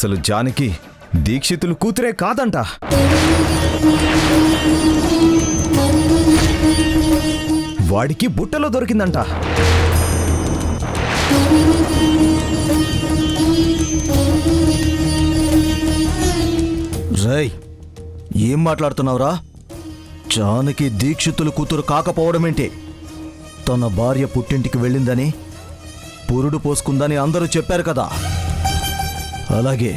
అసలు జానకి దీక్షితులు కూతురే కాదంట. వాడికి బుట్టలో దొరికిందంట. రై, ఏం మాట్లాడుతున్నావురా? జానకి దీక్షితులు కూతురు కాకపోవడమేంటి? తన భార్య పుట్టింటికి వెళ్ళిందని, పురుడు పోసుకుందని అందరూ చెప్పారు కదా. అలాగే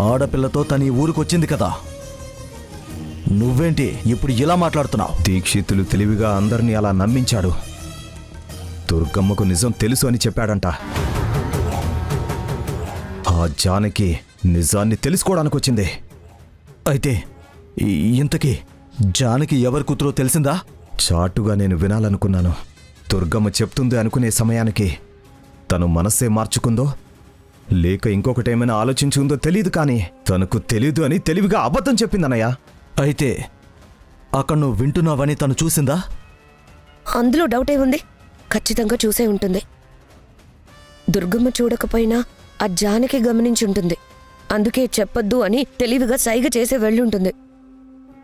ఆడపిల్లతో తన ఈ ఊరికొచ్చింది కదా. నువ్వేంటి ఇప్పుడు ఇలా మాట్లాడుతున్నావు? దీక్షితులు తెలివిగా అందరినీ అలా నమ్మించాడు. దుర్గమ్మకు నిజం తెలుసు అని చెప్పాడంట. ఆ జానకి నిజాన్ని తెలుసుకోవడానికి వచ్చింది. అయితే ఇంతకీ జానకి ఎవరి కూతురో తెలిసిందా? చాటుగా నేను వినాలనుకున్నాను. దుర్గమ్మ చెప్తుంది అనుకునే సమయానికి తను మనస్సే మార్చుకుందో లేక ఇంకొకటేమైనా ఆలోచించుకుందో తెలీదు, కానీ తనకు తెలీదు అని తెలివిగా అబద్ధం చెప్పిందన్నయ్య. అయితే అక్కడ నువ్వు వింటున్నావని తను చూసిందా? అందులో డౌట్ ఏముంది? ఖచ్చితంగా చూసే ఉంటుంది. దుర్గమ్మ చూడకపోయినా ఆ జానకి గమనించుంటుంది. అందుకే చెప్పొద్దు అని తెలివిగా సైగ చేసే వెళ్ళుంటుంది.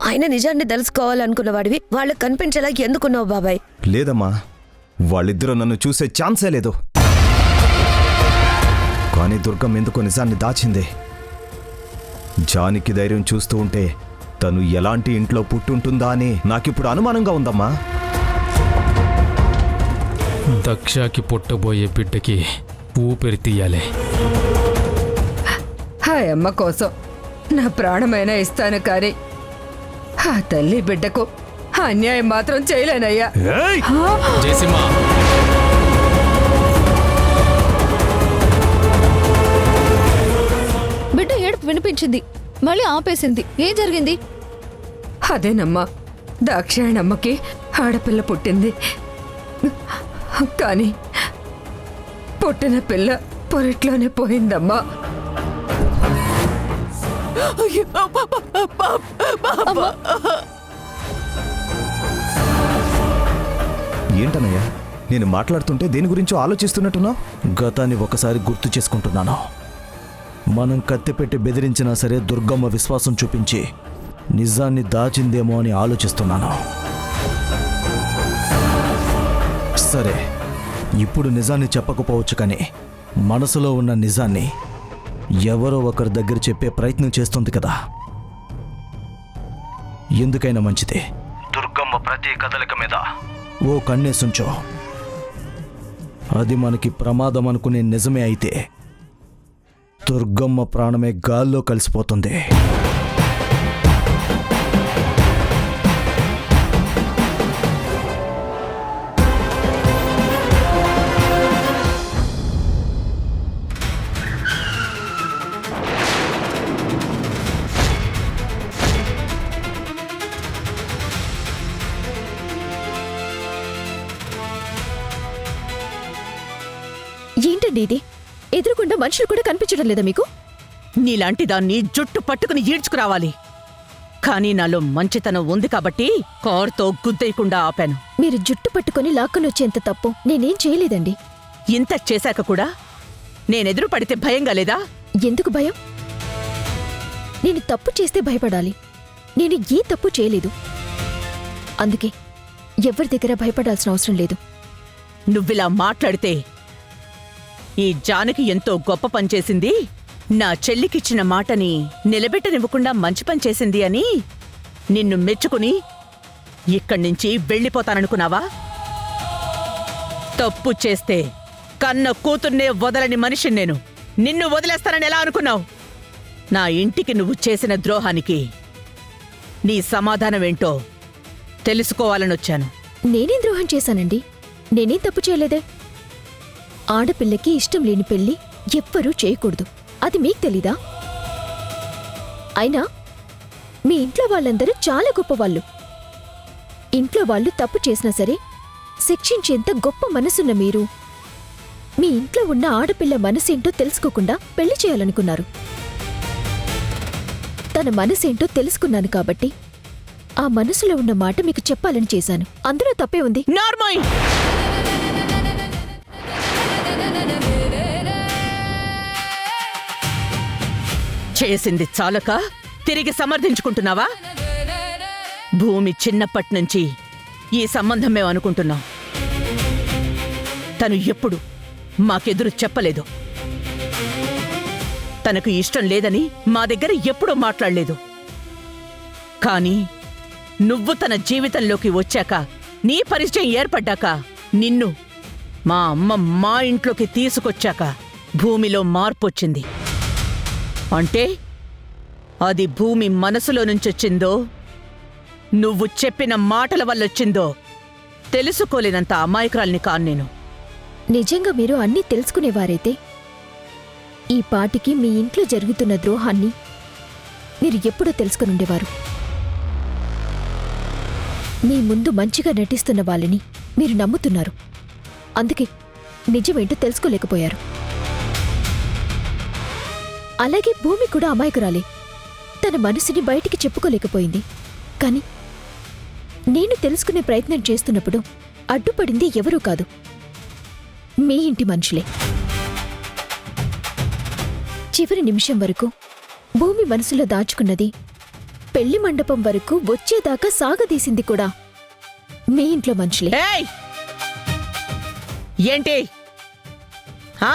ఆయన నిజాన్ని తెలుసుకోవాలనుకున్న వాడివి వాళ్ళకి కనిపించేలా ఎందుకున్నావు బాబాయ్? లేదమ్మా, వాళ్ళిద్దరూ నన్ను చూసే ఛాన్సే లేదు. కానీ దుర్గమ్మ ఎందుకో నిజాన్ని దాచింది. జానకి ధైర్యం చూస్తూ ఉంటే తను ఎలాంటి ఇంట్లో పుట్టుంటుందా అని నాకిప్పుడు అనుమానంగా ఉందమ్మా. దక్షకి పుట్టబోయే బిడ్డకి ఊపిరి తీయాలి. ఆ అమ్మ కోసం నా ప్రాణమైనా ఇస్తాను, కానీ ఆ తల్లి బిడ్డకు అన్యాయం మాత్రం చేయలేనయ్యా. జయసింహ, బిడ్డ ఏడుపు వినిపించింది, మళ్ళీ ఆపేసింది. ఏం జరిగింది? అదేనమ్మా, దాక్షాయణమ్మకి ఆడపిల్ల పుట్టింది. కానీ పుట్టిన పిల్ల పొరిట్లోనే పోయిందమ్మా. ఏంటన్నయ్య, నేను మాట్లాడుతుంటే దేని గురించో ఆలోచిస్తున్నట్టున్నావు? గతాన్ని ఒకసారి గుర్తు చేసుకుంటున్నాను. మనం కత్తిపెట్టి బెదిరించినా సరే దుర్గమ్మ విశ్వాసం చూపించి నిజాన్ని దాచిందేమో అని ఆలోచిస్తున్నాను. సరే, ఇప్పుడు నిజాన్ని చెప్పకపోవచ్చు, కానీ మనసులో ఉన్న నిజాన్ని ఎవరో ఒకరి దగ్గర చెప్పే ప్రయత్నం చేస్తుంది కదా. ఎందుకైనా మంచిది దుర్గమ్మ ప్రతి కదలిక మీద ఓ కన్నేసుంచో. అది మనకి ప్రమాదం అనుకునే నిజమే అయితే దుర్గమ్మ ప్రాణమే గాల్లో కలిసిపోతుంది. ఏంటండి ఇది? ఎదురుకుండా మనుషులు కూడా కనిపించడం లేదా మీకు? నీలాంటి దాన్ని జుట్టు పట్టుకుని ఈడ్చుకురావాలి, కానీ నాలో మంచితనం ఉంది కాబట్టి కారుతో గుద్దేయకుండా ఆపాను. మీరు జుట్టు పట్టుకుని లాక్కుని వచ్చేంత తప్పు నేనేం చేయలేదండి. ఇంత చేశాక కూడా నేనెదురు పడితే భయంగా లేదా? ఎందుకు భయం? నేను తప్పు చేస్తే భయపడాలి. నేను ఏ తప్పు చేయలేదు. అందుకే ఎవరి దగ్గర భయపడాల్సిన అవసరం లేదు. నువ్విలా మాట్లాడితే ఈ జానకి ఎంతో గొప్ప పనిచేసింది, నా చెల్లికిచ్చిన మాటని నిలబెట్టనివ్వకుండా మంచి పని చేసింది అని నిన్ను మెచ్చుకుని ఇక్కడ్నించి వెళ్ళిపోతాననుకున్నావా? తప్పు చేస్తే కన్న కూతుర్నే వదలని మనిషిని నేను. నిన్ను వదిలేస్తానని ఎలా అనుకున్నావు? నా ఇంటికి నువ్వు చేసిన ద్రోహానికి నీ సమాధానమేంటో తెలుసుకోవాలనొచ్చాను. నేనేం ద్రోహం చేశానండి? నేనేం తప్పు చేయలేదే. ఆడపిల్లకి ఇష్టం లేని పెళ్లి ఎవ్వరూ చేయకూడదు, అది మీకు తెలీదా? అయినా మీ ఇంట్లో వాళ్ళందరూ చాలా గొప్పవాళ్ళు. ఇంట్లో వాళ్ళు తప్పు చేసినా సరే శిక్షించేంత గొప్ప మనసున్న మీరు మీ ఇంట్లో ఉన్న ఆడపిల్ల మనసేంటో తెలుసుకోకుండా పెళ్లి చేయాలనుకున్నారు. తన మనసేంటో తెలుసుకున్నాను కాబట్టి ఆ మనసులో ఉన్న మాట మీకు చెప్పాలని చేశాను. అందులో తప్పే ఉంది. నార్మల్! చేసింది చాలక తిరిగి సమర్థించుకుంటున్నావా? భూమి చిన్నప్పటినుంచి ఈ సంబంధం మేము అనుకుంటున్నాం. తను ఎప్పుడు మాకెదురు చెప్పలేదు. తనకు ఇష్టం లేదని మా దగ్గర ఎప్పుడూ మాట్లాడలేదు. కానీ నువ్వు తన జీవితంలోకి వచ్చాక, నీ పరిచయం ఏర్పడ్డాక, నిన్ను మా అమ్మ మా ఇంట్లోకి తీసుకొచ్చాక భూమిలో మార్పొచ్చింది. అంటే అది భూమి మనసులో నుంచొచ్చిందో, నువ్వు చెప్పిన మాటల వల్లొచ్చిందో తెలుసుకోలేనంత అమాయకురాల్ని కాను నేను. నిజంగా మీరు అన్నీ తెలుసుకునేవారైతే ఈ పాటికి మీ ఇంట్లో జరుగుతున్న ద్రోహాన్ని మీరు ఎప్పుడో తెలుసుకునుండేవారు. మీ ముందు మంచిగా నటిస్తున్న వాళ్ళని మీరు నమ్ముతున్నారు. అందుకే నిజమేంటో తెలుసుకోలేకపోయారు. అలాగే భూమి కూడా అమాయకురాలే. తన మనసుని బయటికి చెప్పుకోలేకపోయింది. కాని నేను తెలుసుకునే ప్రయత్నం చేస్తున్నప్పుడు అడ్డుపడింది ఎవరూ కాదు, మీ ఇంటి మనుషులే. చివరి నిమిషం వరకు భూమి మనసులో దాచుకున్నది పెళ్లి మండపం వరకు వచ్చేదాకా సాగదీసింది కూడా మీ ఇంట్లో మనుషులే. ఏయ్! ఏంటి? హా?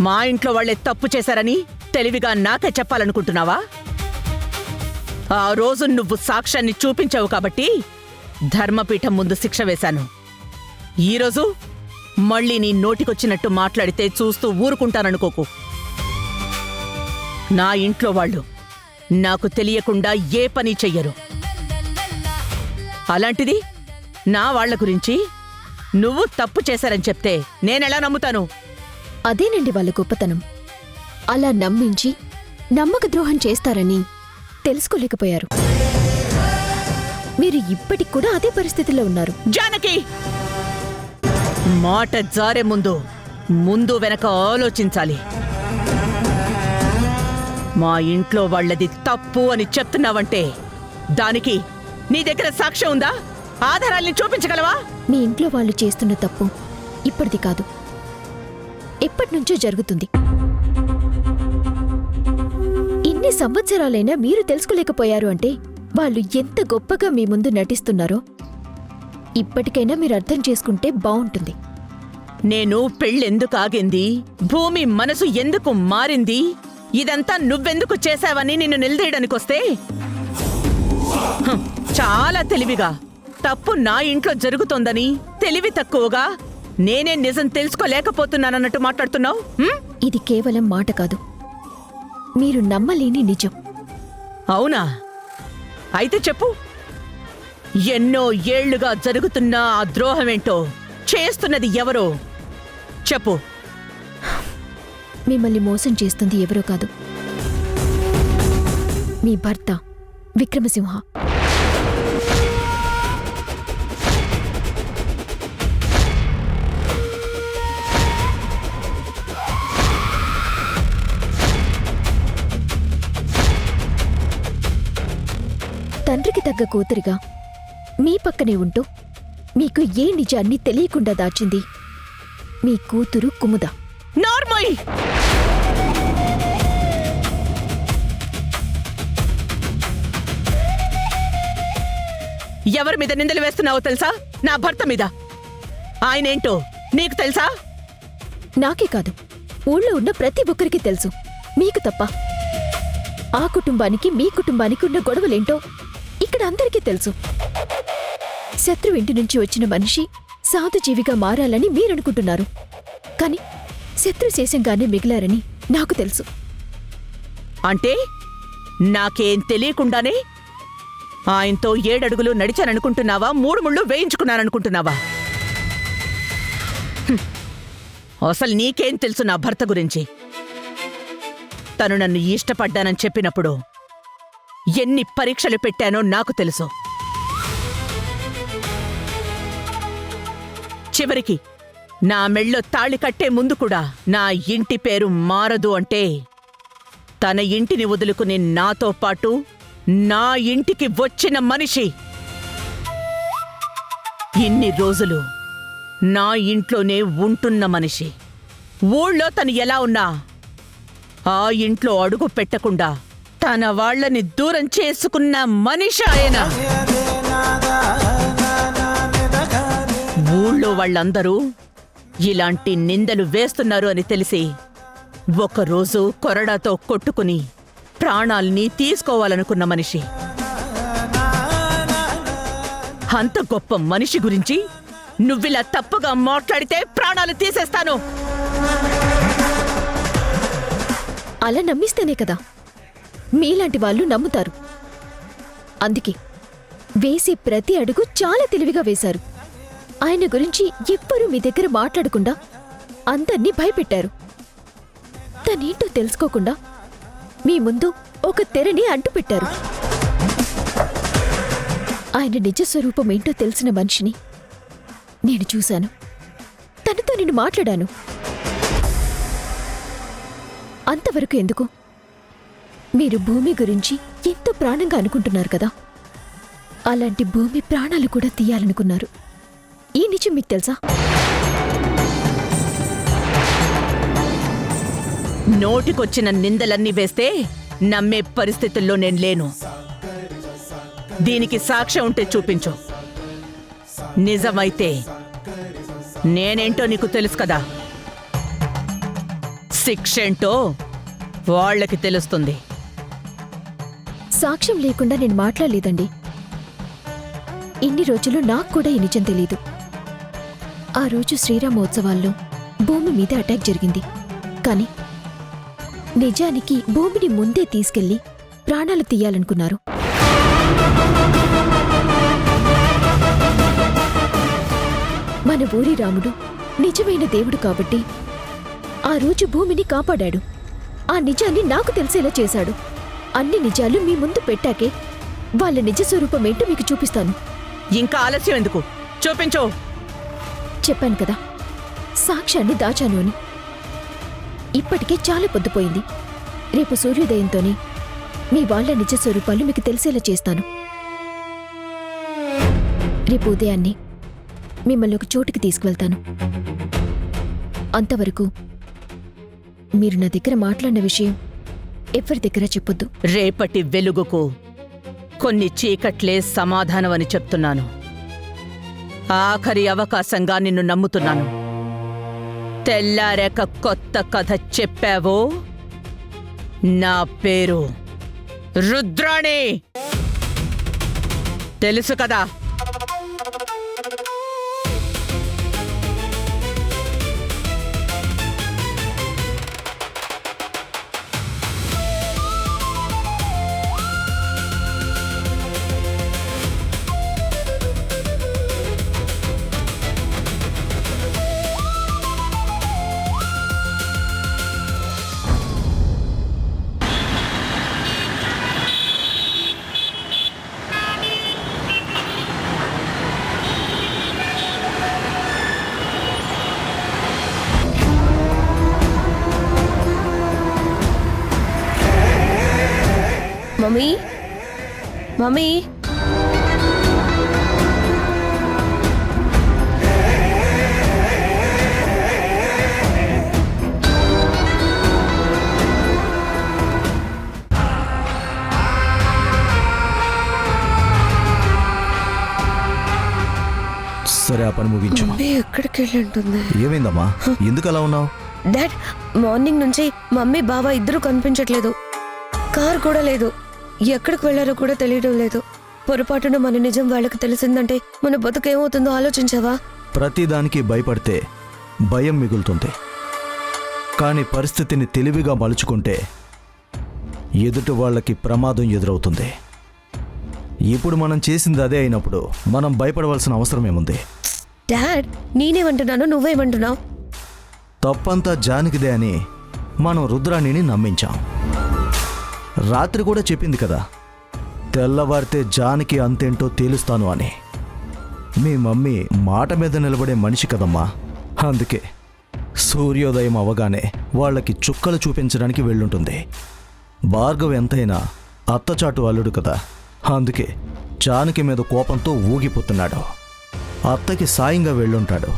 మా ఇంట్లో వాళ్లే తప్పు చేశారని తెలివిగా నాకే చెప్పాలనుకుంటున్నావా? ఆ రోజు నువ్వు సాక్ష్యాన్ని చూపించావు కాబట్టి ధర్మపీఠం ముందు శిక్ష వేశాను. ఈరోజు మళ్ళీ నీ నోటికొచ్చినట్టు మాట్లాడితే చూస్తూ ఊరుకుంటాననుకోకు. నా ఇంట్లో వాళ్ళు నాకు తెలియకుండా ఏ పని చెయ్యరు. అలాంటిది నా వాళ్ల గురించి నువ్వు తప్పు చేశారని చెప్తే నేనెలా నమ్ముతాను? అదేనండి వాళ్ళ గొప్పతనం. అలా నమ్మించి నమ్మక ద్రోహం చేస్తారని తెలుసుకోలేకపోయారు. మీరు ఇప్పటికి కూడా అదే పరిస్థితిలో ఉన్నారు. జానకి, మాట జారే ముందు వెనక ఆలోచించాలి. మా ఇంట్లో వాళ్ళది తప్పు అని చెప్తున్నావంటే దానికి నీ దగ్గర సాక్ష్యం ఉందా? ఆధారాల్ని చూపించగలవా? మీ ఇంట్లో వాళ్ళు చేస్తున్న తప్పు ఇప్పటిది కాదు, ఎప్పటినుంచో జరుగుతుంది. ఇన్ని సంవత్సరాలైనా మీరు తెలుసుకోలేకపోయారు అంటే వాళ్ళు ఎంత గొప్పగా మీ ముందు నటిస్తున్నారో ఇప్పటికైనా మీరు అర్థం చేసుకుంటే బావుంటుంది. నేను పెళ్ళెందుకు ఆగింది, భూమి మనసు ఎందుకు మారింది, ఇదంతా నువ్వెందుకు చేశావని నిన్ను నిలదీయడానికొస్తే చాలా తెలివిగా తప్పు నా ఇంట్లో జరుగుతోందని తెలివి తక్కువగా నేనే నిజం తెలుసుకోలేకపోతున్నానన్నట్టు మాట్లాడుతున్నావు. ఇది కేవలం మాట కాదు, మీరు నమ్మలేని నిజం. అవునా? అయితే చెప్పు. ఎన్నో ఏళ్లుగా జరుగుతున్న ఆ ద్రోహమేంటో, చేస్తున్నది ఎవరో చెప్పు. మిమ్మల్ని మోసం చేస్తుంది ఎవరో కాదు, మీ భర్త విక్రమసింహ. తండ్రికి తగ్గ కూతురిగా మీ పక్కనే ఉంటూ మీకు ఏ నిజాన్ని తెలియకుండా దాచింది మీ కూతురు కుముద. నార్మల్! ఎవరి మీద నిందలు వేస్తున్నావో తెలుసా? నా భర్త మీద. ఆయనేంటో నీకు తెలుసా? నాకే కాదు, ఊళ్ళో ఉన్న ప్రతి ఒక్కరికి తెలుసు, మీకు తప్ప. ఆ కుటుంబానికి మీ కుటుంబానికి ఉన్న గొడవలేంటో ఇక్కడ అందరికీ తెలుసు. శత్రువు ఇంటి నుంచి వచ్చిన మనిషి సాధుజీవిగా మారాలని మీరనుకుంటున్నారు, కాని శత్రుశేషంగానే మిగిలారని నాకు తెలుసు. అంటే నాకేం తెలియకుండానే ఆయనతో 7 అడుగులు నడిచాననుకుంటున్నావా? 3 ముళ్ళు వేయించుకున్నాననుకుంటున్నావా? అసలు నీకేం తెలుసు నా భర్త గురించి? తను నన్ను ఇష్టపడ్డానని చెప్పినప్పుడు ఎన్ని పరీక్షలు పెట్టానో నాకు తెలుసు. చివరికి నా మెళ్ళో తాళి కట్టే ముందు కూడా నా ఇంటి పేరు మారదు అంటే తన ఇంటిని వదులుకుని నాతో పాటు నా ఇంటికి వచ్చిన మనిషి. ఇన్ని రోజులు నా ఇంట్లోనే ఉంటున్న మనిషి. ఊళ్ళో తను ఎలా ఉన్నా ఆ ఇంట్లో అడుగు పెట్టకుండా తన వాళ్ళని దూరం చేసుకున్న మనిషి ఆయన. ఊళ్ళో వాళ్ళందరూ ఇలాంటి నిందలు వేస్తున్నారు అని తెలిసి ఒకరోజు కొరడాతో కొట్టుకుని ప్రాణాల్ని తీసుకోవాలనుకున్న మనిషి. అంత గొప్ప మనిషి గురించి నువ్విలా తప్పుగా మాట్లాడితే ప్రాణాలు తీసేస్తాను. అలా నమ్మిస్తేనే కదా మీలాంటి వాళ్ళు నమ్ముతారు. అందుకే వేసే ప్రతి అడుగు చాలా తెలివిగా వేశారు. ఆయన గురించి ఎవ్వరూ మీ దగ్గర మాట్లాడకుండా అందర్నీ భయపెట్టారు. తనేంటో తెలుసుకోకుండా మీ ముందు ఒక తెరని అడ్డుపెట్టారు. ఆయన నిజస్వరూపం ఏంటో తెలిసిన మనిషిని నేను చూశాను. తనతో నేను మాట్లాడాను. అంతవరకు ఎందుకు? మీరు భూమి గురించి ఎంతో ప్రాణంగా అనుకుంటున్నారు కదా, అలాంటి భూమి ప్రాణాలు కూడా తీయాలనుకున్నారు. ఈ నిజం మీకు తెలుసా? నోటికొచ్చిన నిందలన్నీ వేస్తే నమ్మే పరిస్థితుల్లో నేను లేను. దీనికి సాక్ష్యం ఉంటే చూపించు. నిజమైతే నేనేంటో నీకు తెలుసు కదా. శిక్షేంటో వాళ్ళకి తెలుస్తుంది. సాక్ష్యం లేకుండా నేను మాట్లాడలేదండి. ఇన్ని రోజులు నాకు కూడా ఈ నిజం తెలీదు. ఆ రోజు శ్రీరామోత్సవాల్లో భూమి మీద అటాక్ జరిగింది. కానీ నిజానికి భూమిని ముందే తీసుకెళ్లి ప్రాణాలు తీయాలనుకున్నారు. మన ఊరి రాముడు నిజమైన దేవుడు కాబట్టి ఆ రోజు భూమిని కాపాడాడు. ఆ నిజాన్ని నాకు తెలిసేలా చేశాడు. అన్ని నిజాలు మీ ముందు పెట్టాకే వాళ్ళ నిజ స్వరూపం ఏంటో మీకు చూపిస్తాను. ఇంకా ఆలస్యం ఎందుకు? చూపించు. చెప్పాను కదా సాక్ష్యాన్ని దాచాను అని. ఇప్పటికే చాలా పొద్దుపోయింది. రేపు సూర్యోదయంతోనే మీ వాళ్ళ నిజ స్వరూపాలు మీకు తెలిసేలా చేస్తాను. రేపు ఉదయాన్నే మిమ్మల్ని ఒక చోటుకి తీసుకువెళ్తాను. అంతవరకు మీరు నా దగ్గర మాట్లాడిన విషయం ఎవరి దగ్గర చెప్పొద్దు. రేపటి వెలుగుకు కొన్ని చీకట్లే సమాధానమని చెప్తున్నాను. ఆఖరి అవకాశంగా నిన్ను నమ్ముతున్నాను. తెల్లారేక కొత్త కథ చెప్పావో నా పేరు రుద్రాణి. తెలుసు కదా. మమ్మీ, మమ్మీ, సరే, ఆ పని ముగించు. మమ్మీ ఎక్కడికి వెళ్ళి ఉంటుంది? ఏమైందమ్మా? ఎందుకు అలా ఉన్నావు? డాడ్, మార్నింగ్ నుంచి మమ్మీ బావ ఇద్దరు కనిపించట్లేదు. కార్ కూడా లేదు. ఎక్కడికి వెళ్లారో కూడా తెలియడం లేదు. పొరపాటున మన నిజం వాళ్ళకి తెలిసిందంటే మన బతుకేమవుతుందో ఆలోచించావా? ప్రతిదానికి భయపడితే భయం మిగులుతుంది. కానీ పరిస్థితిని తెలివిగా మలుచుకుంటే ఎదుటి వాళ్ళకి ప్రమాదం ఎదురవుతుంది. ఇప్పుడు మనం చేసింది అదే అయినప్పుడు మనం భయపడవలసిన అవసరం ఏముంది? డాడ్, నేనేమంటున్నాను, నువ్వేమంటున్నావు? తప్పంతా జానకిదే అని మనం రుద్రాణిని నమ్మించాం. రాత్రి కూడా చెప్పింది కదా, తెల్లవారితే జానకి అంతేంటో తేలుస్తాను అని. మీ మమ్మీ మాట మీద నిలబడే మనిషి కదమ్మా. అందుకే సూర్యోదయం అవగానే వాళ్ళకి చుక్కలు చూపించడానికి వెళ్ళుంటుంది. భార్గవ్ ఎంతైనా అత్తచాటు అల్లుడు కదా. అందుకే జానకి మీద కోపంతో ఊగిపోతున్నాడు. అత్తకి సాయంగా వెళ్ళుంటాడు.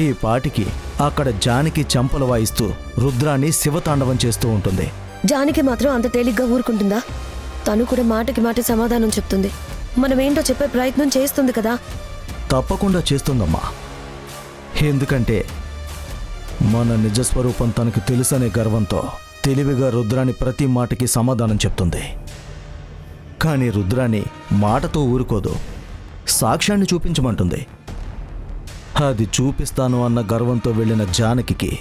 ఈ పాటికి అక్కడ జానకి చంపలు వాయిస్తూ రుద్రాన్ని శివతాండవం చేస్తూ ఉంటుంది. జానకి మాత్రం అంత తేలిగ్గా ఊరుకుంటుందా? తను కూడా మాటకి మాట సమాధానం చెప్తుంది. మనమేంటో చెప్పే ప్రయత్నం చేస్తుంది కదా. తప్పకుండా చేస్తుందమ్మా. ఎందుకంటే మన నిజస్వరూపం తనకు తెలుసనే గర్వంతో తెలివిగా రుద్రాని ప్రతి మాటకి సమాధానం చెప్తుంది. కానీ రుద్రాని మాటతో ఊరుకోదు, సాక్ష్యాన్ని చూపించమంటుంది. అది చూపిస్తాను అన్న గర్వంతో వెళ్ళిన జానకి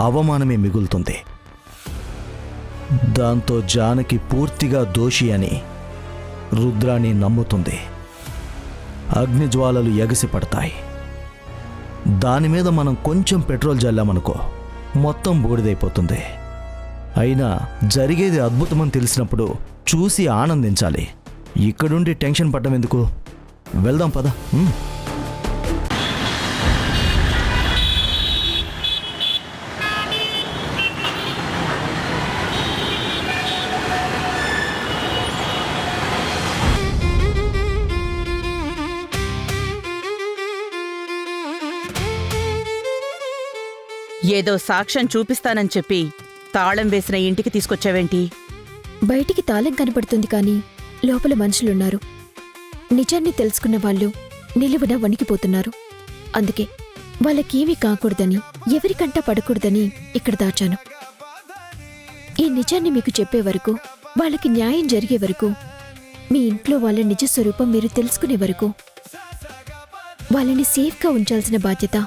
అవమానమే మిగులుతుంది. దాంతో జానకి పూర్తిగా దోషి అని రుద్రాని నమ్ముతుంది. అగ్నిజ్వాలలు ఎగసి పడతాయి. దానిమీద మనం కొంచెం పెట్రోల్ జల్లామనుకో మొత్తం బూడిదైపోతుంది. అయినా జరిగేది అద్భుతమని తెలిసినప్పుడు చూసి ఆనందించాలి. ఇక్కడుండి టెన్షన్ పడ్డం ఎందుకు? వెళ్దాం పద. ఏదో సాక్ష్యం చూపిస్తానని చెప్పి తాళం వేసిన ఇంటికి తీసుకొచ్చావేంటి? బయటికి తాళం కనపడుతుంది కానీ లోపల మనుషులున్నారు. నిజాన్ని తెలుసుకున్న వాళ్ళు నిలువున వణికిపోతున్నారు. అందుకే వాళ్ళకేమీ కాకూడదని, ఎవరికంటా పడకూడదని ఇక్కడ దాచాను. ఈ నిజాన్ని మీకు చెప్పే వరకు, వాళ్ళకి న్యాయం జరిగే వరకు, మీ ఇంట్లో వాళ్ళ నిజస్వరూపం మీరు తెలుసుకునే వరకు వాళ్ళని సేఫ్గా ఉంచాల్సిన బాధ్యత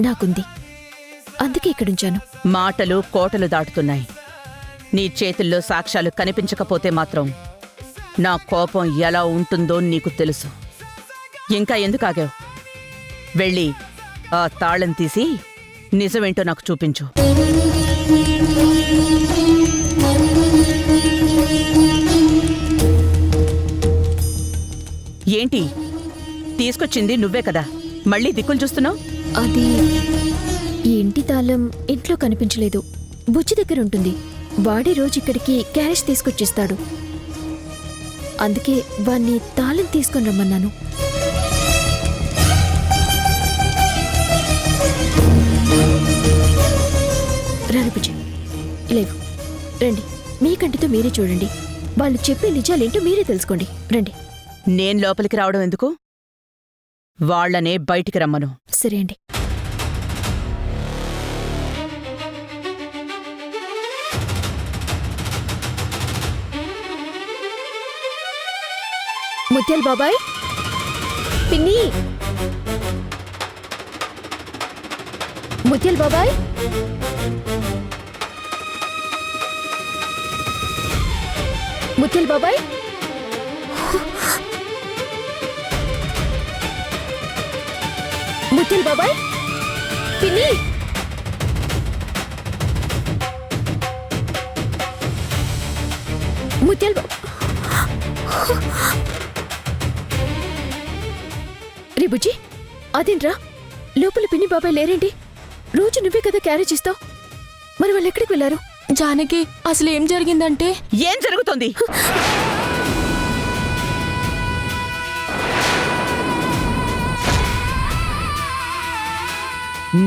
నాకుంది. అందుకే ఇక్కడుంచాను. మాటలు కోటలు దాటుతున్నాయి. నీ చేతుల్లో సాక్ష్యాలు కనిపించకపోతే మాత్రం నా కోపం ఎలా ఉంటుందో నీకు తెలుసు. ఇంకా ఎందుకు ఆగావు? వెళ్ళి ఆ తాళం తీసి నిజమేంటో నాకు చూపించు. ఏంటి తీసుకొచ్చింది నువ్వే కదా, మళ్ళీ దిక్కులు చూస్తున్నావు? అది ఈ ఇంటి తాళం ఇంట్లో కనిపించలేదు. బుజ్జి దగ్గర ఉంటుంది. వాడే రోజు ఇక్కడికి క్యాష్ తీసుకొచ్చిస్తాడు. అందుకే వాణ్ణి తాళం తీసుకొని రమ్మన్నాను. రాను బుజ్జి, లేవు. రండి, మీ కంటితో మీరే చూడండి. వాళ్ళు చెప్పే నిజాలేంటో మీరే తెలుసుకోండి. రండి. నేను లోపలికి రావడం ఎందుకు? వాళ్లనే బయటికి రమ్మను. సరే అండి. ముత్యాల్ బాబాయ్, పిన్ని, ముత్యాల్ బాబాయ్, ముత్యాల్ బాబాయ్, ముత్యాల్ బాబాయ్, పిన్ని, ముత్యాల్ రే బుజ్జి, అదేంట్రా లోపల పిన్ని బాబాయ్ లేరేంటి? రోజు నువ్వే కదా క్యారేజ్ ఇస్తావు. మరి వాళ్ళు ఎక్కడికి వెళ్ళారు? జానకి, అసలు ఏం జరిగిందంటే? ఏం జరుగుతుంది?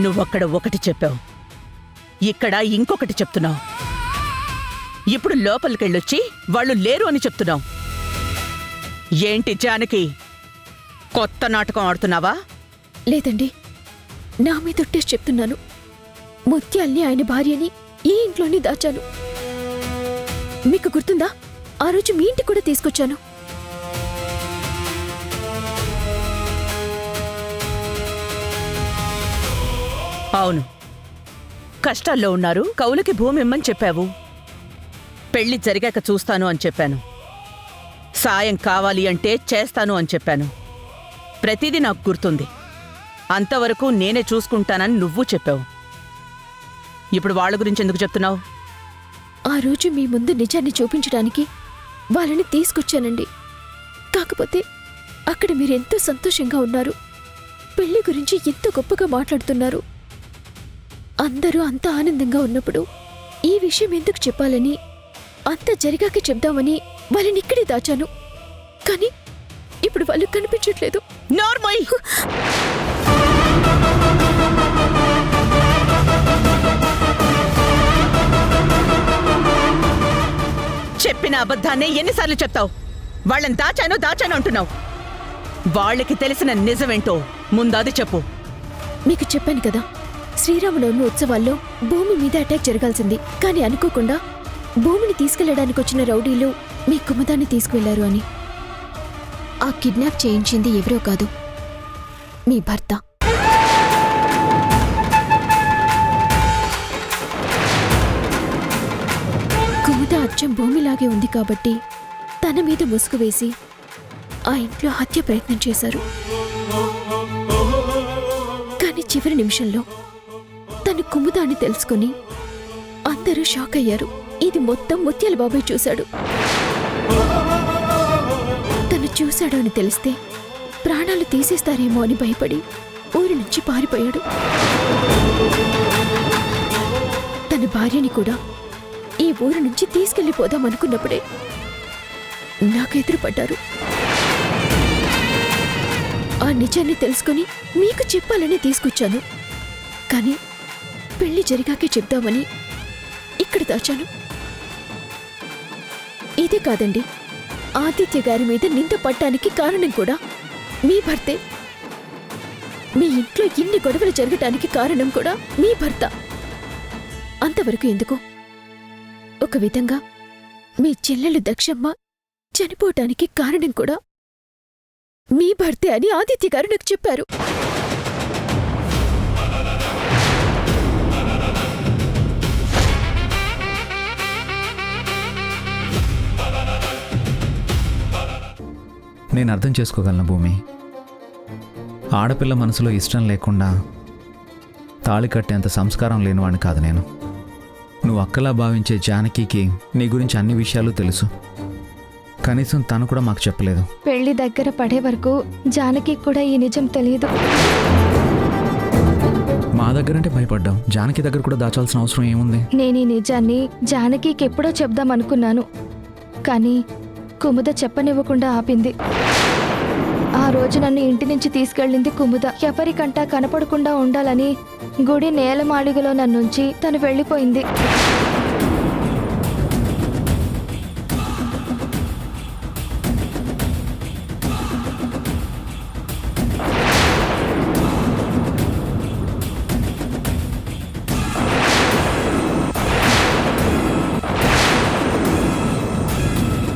నువ్వక్కడ ఒకటి చెప్పావు, ఇక్కడ ఇంకొకటి చెప్తున్నావు. ఇప్పుడు లోపలికెళ్ళొచ్చి వాళ్ళు లేరు అని చెప్తున్నావు. ఏంటి జానకి, కొత్త నాటకం ఆడుతున్నావా? లేదండి, నా మీద ఒట్టేసి చెప్తున్నాను. ముత్యాల్ని, ఆయన భార్యని ఈ ఇంట్లోనే దాచాను. మీకు గుర్తుందా? ఆ రోజు మీ ఇంటికి కూడా తీసుకొచ్చాను. అవును, కష్టాల్లో ఉన్నారు, కౌలుకి భూమి ఇమ్మని చెప్పావు. పెళ్లి జరిగాక చూస్తాను అని చెప్పాను. సాయం కావాలి అంటే చేస్తాను అని చెప్పాను. ప్రతిదీ నాకు గుర్తుంది. అంతవరకు నేనే చూసుకుంటానని నువ్వు చెప్పావు. ఇప్పుడు వాళ్ళ గురించి ఎందుకు చెప్తున్నావు? ఆ రోజు మీ ముందు నిజాన్ని చూపించడానికి వాళ్ళని తీసుకొచ్చానండి. కాకపోతే అక్కడ మీరెంతో సంతోషంగా ఉన్నారు. పెళ్లి గురించి ఎంతో గొప్పగా మాట్లాడుతున్నారు. అందరూ అంత ఆనందంగా ఉన్నప్పుడు ఈ విషయం ఎందుకు చెప్పాలని, అంత జరిగాక చెప్దామని వాళ్ళని ఇక్కడే దాచాను. కానీ ఇప్పుడు వాళ్ళు కనిపించట్లేదు. నార్మల్ చెప్పిన అబద్ధాన్ని ఎన్నిసార్లు చెప్తావు? వాళ్ళని దాచాను అంటున్నావు. వాళ్ళకి తెలిసిన నిజమేంటో ముందది చెప్పు. మీకు చెప్పాను కదా, శ్రీరామనవమి ఉత్సవాల్లో భూమి మీద అటాక్ జరగాల్సింది. కానీ అనుకోకుండా భూమిని తీసుకెళ్లడానికి వచ్చిన రౌడీలు మీ కుమదాన్ని తీసుకువెళ్లారు అని. ఆ కిడ్నాప్ చేయించింది ఎవరో కాదు, మీ భర్త. కుముద అచ్చం భూమిలాగే ఉంది కాబట్టి తన మీద ముసుగు వేసి ఆ ఇంట్లో హత్య ప్రయత్నం చేశారు. కానీ చివరి నిమిషంలో తను కుముద అని తెలుసుకుని అందరూ షాక్ అయ్యారు. ఇది మొత్తం ముత్యాల బాబాయ్ చూశాడు. తను చూశాడు అని తెలిస్తే ప్రాణాలు తీసేస్తారేమో అని భయపడి ఊరి నుంచి పారిపోయాడు. తన భార్యని కూడా ఈ ఊరు నుంచి తీసుకెళ్లిపోదామనుకున్నప్పుడే నాకు ఎదురుపడ్డారు. ఆ నిజాన్ని తెలుసుకుని మీకు చెప్పాలని తీసుకొచ్చాను. కానీ పెళ్లి జరిగాకే చెప్దామని ఇక్కడ దాచాను. ఇదే కాదండి, ఆదిత్య గారి మీద నింద పడ్డానికి కారణం కూడా మీ భర్తే. మీ ఇంట్లో ఇన్ని గొడవలు జరగటానికి కారణం కూడా మీ భర్త. అంతవరకు ఎందుకు? ఒక విధంగా మీ చెల్లెలు దక్షమ్మ చనిపోవటానికి కారణం కూడా మీ భర్తే అని ఆదిత్య గారు నాకు చెప్పారు. నేను అర్థం చేసుకోగలను భూమి. ఆడపిల్ల మనసులో ఇష్టం లేకుండా తాళి కట్టేంత సంస్కారం లేనివాడిని కాదు నేను. నువ్వు అక్కలా భావించే జానకికి నీ గురించి అన్ని విషయాలు తెలుసు. కనీసం తను కూడా మాకు చెప్పలేదు. పెళ్లి దగ్గర పడే వరకు జానకి కూడా ఈ నిజం తెలియదు. మా దగ్గరంటే భయపడ్డాం, జానకి దగ్గర కూడా దాచాల్సిన అవసరం ఏముంది? నేను ఈ నిజాన్ని జానకికి ఎప్పుడో చెప్దామనుకున్నాను. కానీ కుముద చెప్పనివ్వకుండా ఆపింది. ఆ రోజు నన్ను ఇంటి నుంచి తీసుకెళ్ళింది కుముద. ఎవరికంటా కనపడకుండా ఉండాలని గుడి నేలమాళిగలో నన్నుంచి తను వెళ్ళిపోయింది.